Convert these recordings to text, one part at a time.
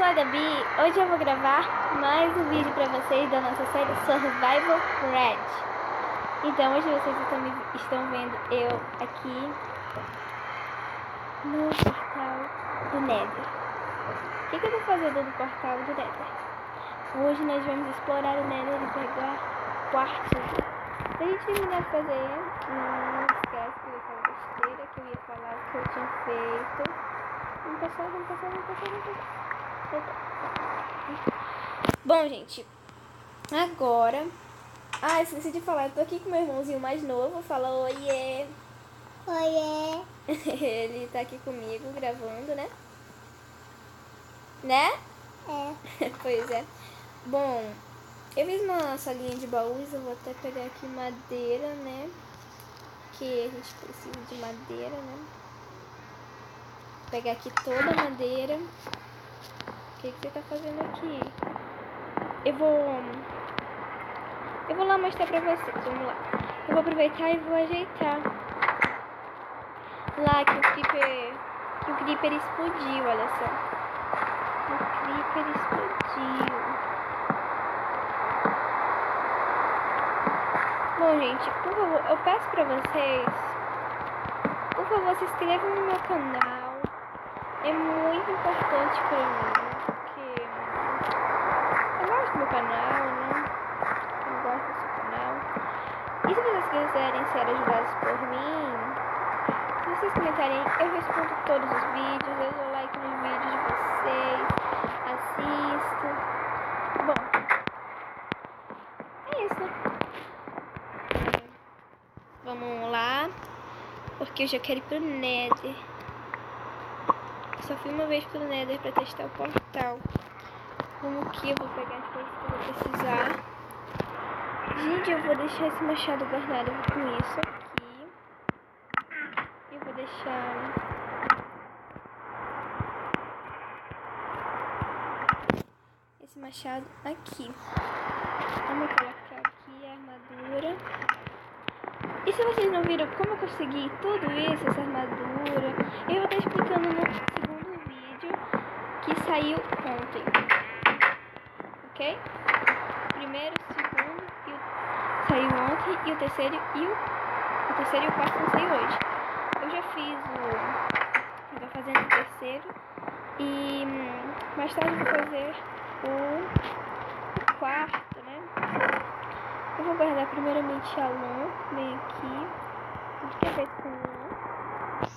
sou a Gabi, hoje eu vou gravar mais um vídeo pra vocês da nossa série Survival Red. Então hoje vocês estão vendo eu aqui no portal do Nether. O que eu tô fazendo no portal do Nether? Hoje nós vamos explorar o Nether e pegar quartzo. Se a gente terminar de fazer, não esquece que eu ia falar besteira, que eu ia falar o que eu tinha feito. Vamos passar. Bom, gente, agora... esqueci de falar, eu tô aqui com meu irmãozinho mais novo. Fala oiê. Oiê. Ele tá aqui comigo gravando, né? Né? É. Pois é. Bom, eu fiz uma salinha de baús. Eu vou até pegar aqui madeira, né? Que a gente precisa de madeira, né? Vou pegar aqui toda a madeira. O que você tá fazendo aqui? Eu vou lá mostrar pra vocês. Vamos lá. Eu vou aproveitar e vou ajeitar. Lá que o creeper explodiu, olha só. O creeper explodiu. Bom, gente, por favor, eu peço pra vocês, por favor, se inscrevam no meu canal. É muito importante pra mim, porque eu gosto do meu canal, né? Eu gosto do seu canal. E se vocês quiserem ser ajudados por mim, se vocês comentarem, eu respondo todos os vídeos, eu dou like nos vídeos de vocês, assisto. Bom, é isso. Vamos lá, porque eu já quero ir pro Nether. Só fui uma vez pro Nether pra testar o portal. Vamos aqui, eu vou pegar as coisas que eu vou precisar. Gente, eu vou deixar esse machado guardado com isso aqui. Eu vou deixar esse machado aqui. Vamos colocar aqui a armadura. E se vocês não viram como eu consegui tudo isso, essa armadura, eu vou estar explicando no segundo vídeo que saiu ontem. Ok? Primeiro, segundo, saiu ontem, e o terceiro e o quarto não saiu hoje. Eu já fiz eu vou fazendo o terceiro e mais tarde eu vou fazer o quarto, né? Eu vou guardar primeiramente a lã, bem aqui, tudo que é feito com lã,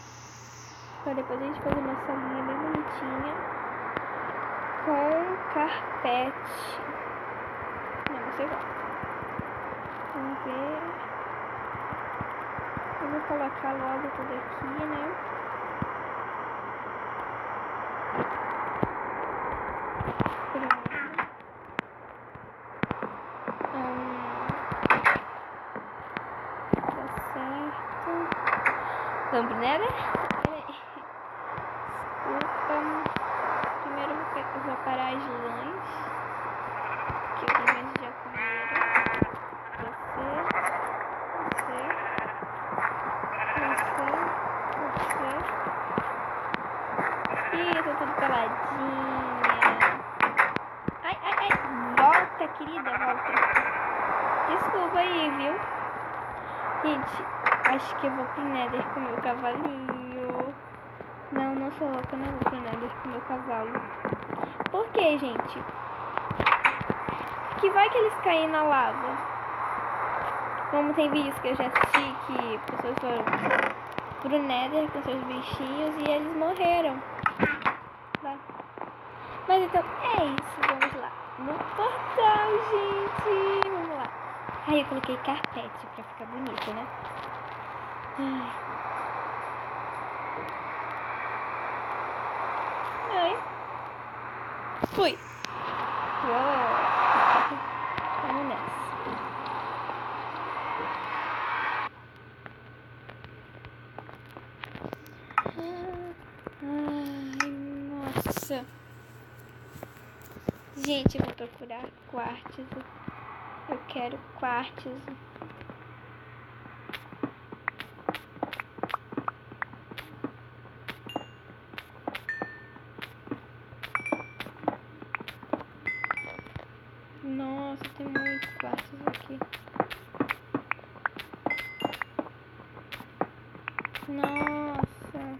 para depois a gente fazer uma salinha bem bonitinha com carpete. Não, você vai. Vamos ver. Eu vou colocar logo tudo aqui, né? Tá certo. Vamos pro Nether? Desculpa. Primeiro eu vou parar as lãs. Que eu também já comeram. Você. Ih, tô tudo peladinha. Ai. Volta, querida, volta. Desculpa aí, viu? Gente, acho que eu vou pro Nether com o meu cavalinho. Não sou louca, não vou pro Nether com o meu cavalo. Por quê, gente? Que vai que eles caem na lava. Como tem vídeos que eu já assisti que pessoas foram pro Nether com seus bichinhos e eles morreram. Tá? Mas então é isso, vamos lá. No portal, gente. Vamos lá. Aí eu coloquei carpete pra ficar bonito, né? Ai. Fui. Uou. Vamos nessa. Ai, nossa. Gente, eu vou procurar quartzo. Eu quero quartzo. Nossa.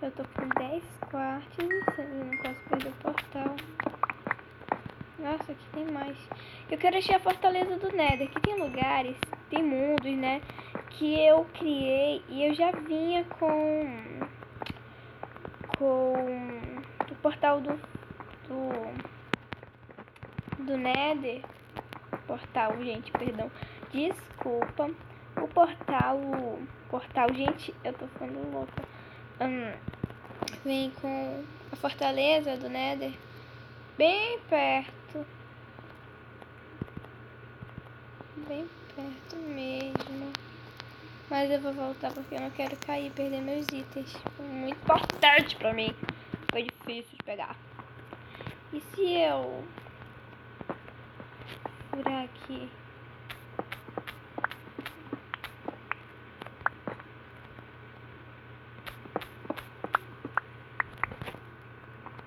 Eu tô com 10 quartos. Eu não posso perder o portal. Nossa, aqui tem mais. Eu quero achar a fortaleza do Nether. Aqui tem lugares, tem mundos, né? Que eu criei e eu já vinha com o portal do Nether. Portal, gente, perdão. Desculpa. O portal, gente, eu tô ficando louca. Vem com a fortaleza do Nether bem perto. Bem perto mesmo. Mas eu vou voltar porque eu não quero cair e perder meus itens. Foi muito importante pra mim. Foi difícil de pegar. E se eu furar aqui?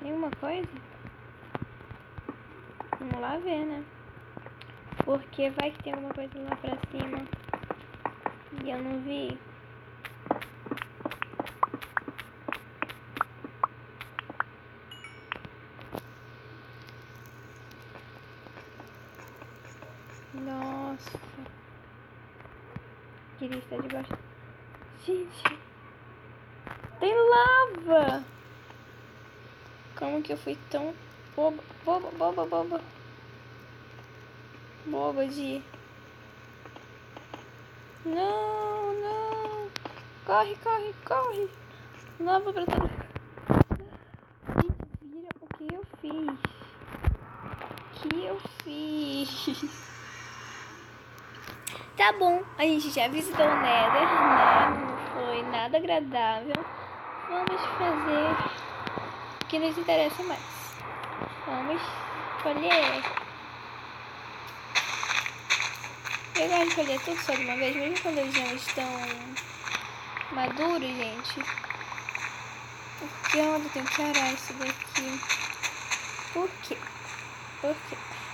Tem uma coisa? Vamos lá ver, né? Porque vai que tem alguma coisa lá pra cima e eu não vi. Nossa. Queria estar debaixo. Gente. Tem lava. Como que eu fui tão boba? Boba de... Não. Corre. Lava pra todo... Gente, vira o que eu fiz. Tá bom, a gente já visitou o Nether, né? Não foi nada agradável. Vamos fazer o que nos interessa mais. Vamos colher. Eu gosto de colher tudo só de uma vez, mesmo quando eles não estão maduros, gente. Porque eu tenho que arar isso daqui. Por quê?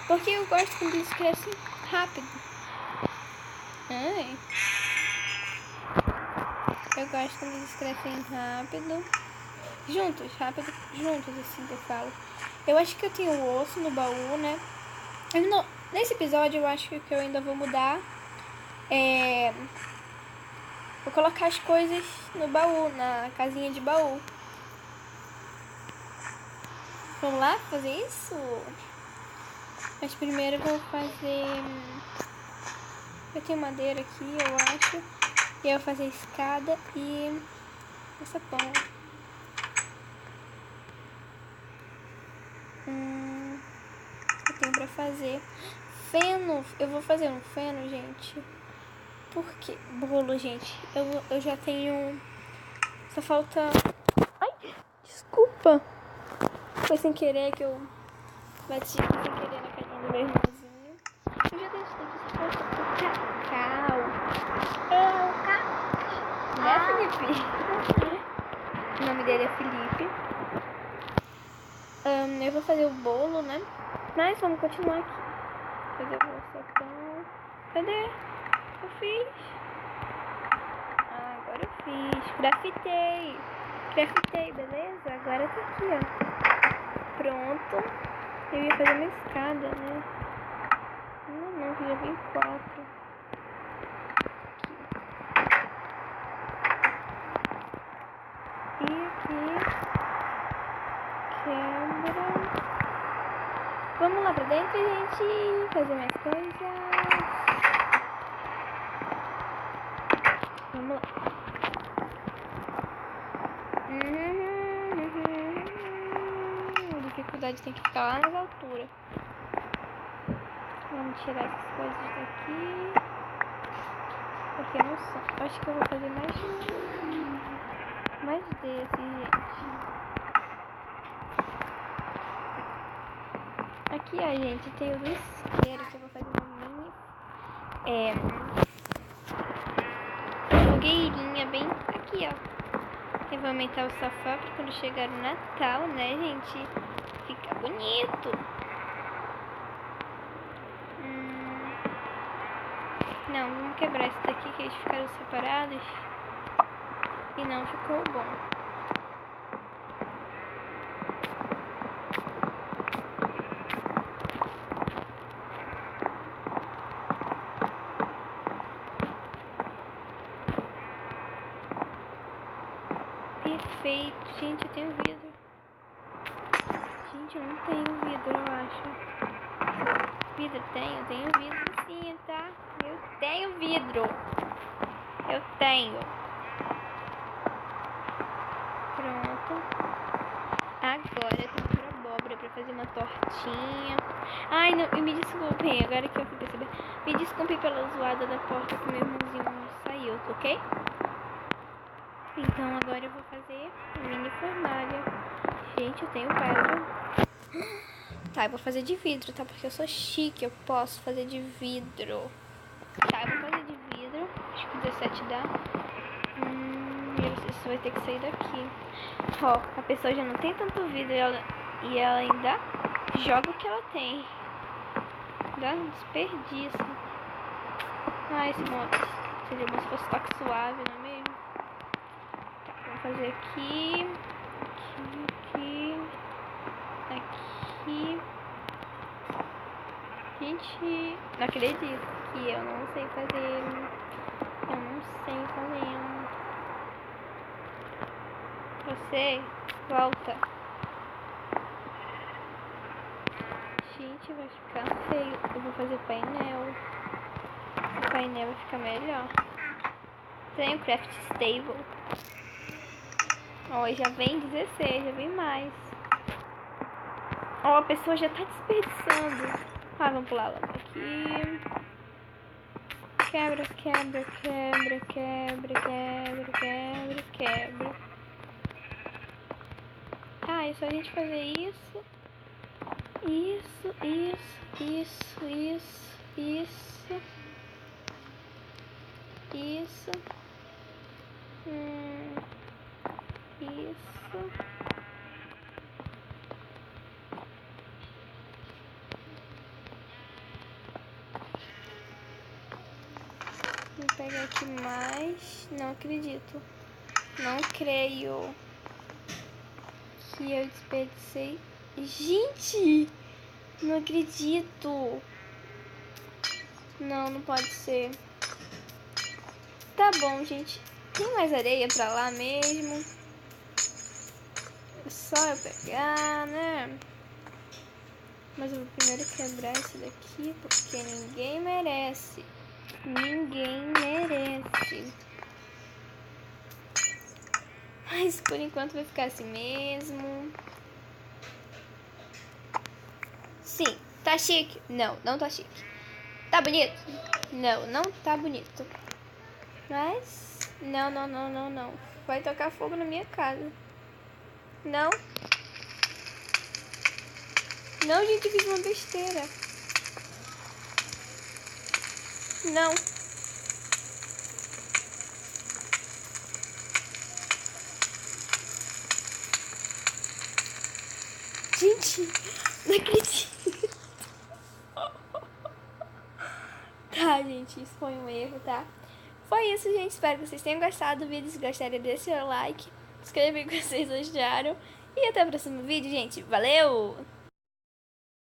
Porque eu gosto quando eles crescem rápido. Ai. Eu gosto quando eles crescem rápido. Juntos, assim que eu falo. Eu acho que eu tenho o osso no baú, né? Nesse episódio eu acho que eu ainda vou mudar. Vou colocar as coisas no baú, na casinha de baú. Vamos lá fazer isso? Mas primeiro eu vou fazer... Eu tenho madeira aqui, eu acho. E eu vou fazer escada e essa pão. Eu tenho pra fazer feno. Eu vou fazer um feno, gente. Por quê? Bolo, gente. Eu já tenho... Só falta... Ai, desculpa. Foi sem querer que eu bati aqui sem querer na carinha do meu irmãozinho. Eu já testei que só falta o cacau. Né, Felipe? O nome dele é Felipe. Eu vou fazer o bolo, né? Mas vamos continuar aqui. Fazer o bolo sopão. Cadê? Eu fiz. Agora eu fiz. Grafitei, beleza? Agora tá aqui, ó. Pronto. Eu ia fazer uma escada, né? Não, que já vem 4. E aqui. Quebra. Vamos lá pra dentro, gente. Fazer mais coisas. Vamos lá. Dificuldade tem que ficar lá nas alturas. Vamos tirar essas coisas daqui. Porque não são. Acho que eu vou fazer mais desses, gente. Aqui, ó, gente, tem o do isqueiro que eu vou fazer uma mini fogueirinha bem aqui, ó. Eu vou aumentar o sofá pra quando chegar o Natal, né, gente? Fica bonito. Não, vamos quebrar esse daqui que eles ficaram separados. e não ficou bom. Perfeito. Gente, eu tenho vidro. Gente, eu não tenho vidro, eu acho. Vidro tenho? Eu tenho vidro sim, tá? Eu tenho vidro. Eu tenho. Pronto. Agora eu tenho uma abóbora pra fazer uma tortinha. Ai, não, e me desculpem, agora que eu fui perceber. Me desculpe pela zoada da porta que meu irmãozinho saiu, ok? Então agora eu vou fazer mini fornalha. Gente, eu tenho pedra. Tá, eu vou fazer de vidro, tá? Porque eu sou chique, eu posso fazer de vidro. Tá, eu vou fazer de vidro. Acho que 17 dá. Isso vai ter que sair daqui. Ó, a pessoa já não tem tanto vidro e ela ainda joga o que ela tem. Dá um desperdício. Ah, esse modo seria bom se fosse toque suave, não é mesmo? Tá, vamos fazer aqui. Aqui. Gente, não acredito que eu não sei fazer. Eu não sei fazer. Você, volta. Gente, vai ficar feio. Eu vou fazer painel. O painel vai ficar melhor. Tem o Craft Stable. Ó, já vem 16, já vem mais. Ó, a pessoa já tá desperdiçando. Ah, vamos pular logo aqui. Quebra. Ah, é só a gente fazer isso. Isso. Isso. Vou pegar aqui mais. Não acredito. Não creio que eu desperdicei. Gente! Não acredito. Não pode ser. Tá bom, gente. Tem mais areia pra lá mesmo. É só eu pegar, né? Mas eu vou primeiro quebrar esse daqui, porque ninguém merece. Mas por enquanto vai ficar assim mesmo. Sim, tá chique? Não tá chique. Tá bonito? Não tá bonito. Mas, não. Vai tocar fogo na minha casa. Não, gente, eu fiz uma besteira. Não. Gente, não acredito. Tá, gente, isso foi um erro, tá? Foi isso, gente. Espero que vocês tenham gostado do vídeo. Se gostaram, deixa o like. Se inscreve que vocês acharam. E até o próximo vídeo, gente. Valeu!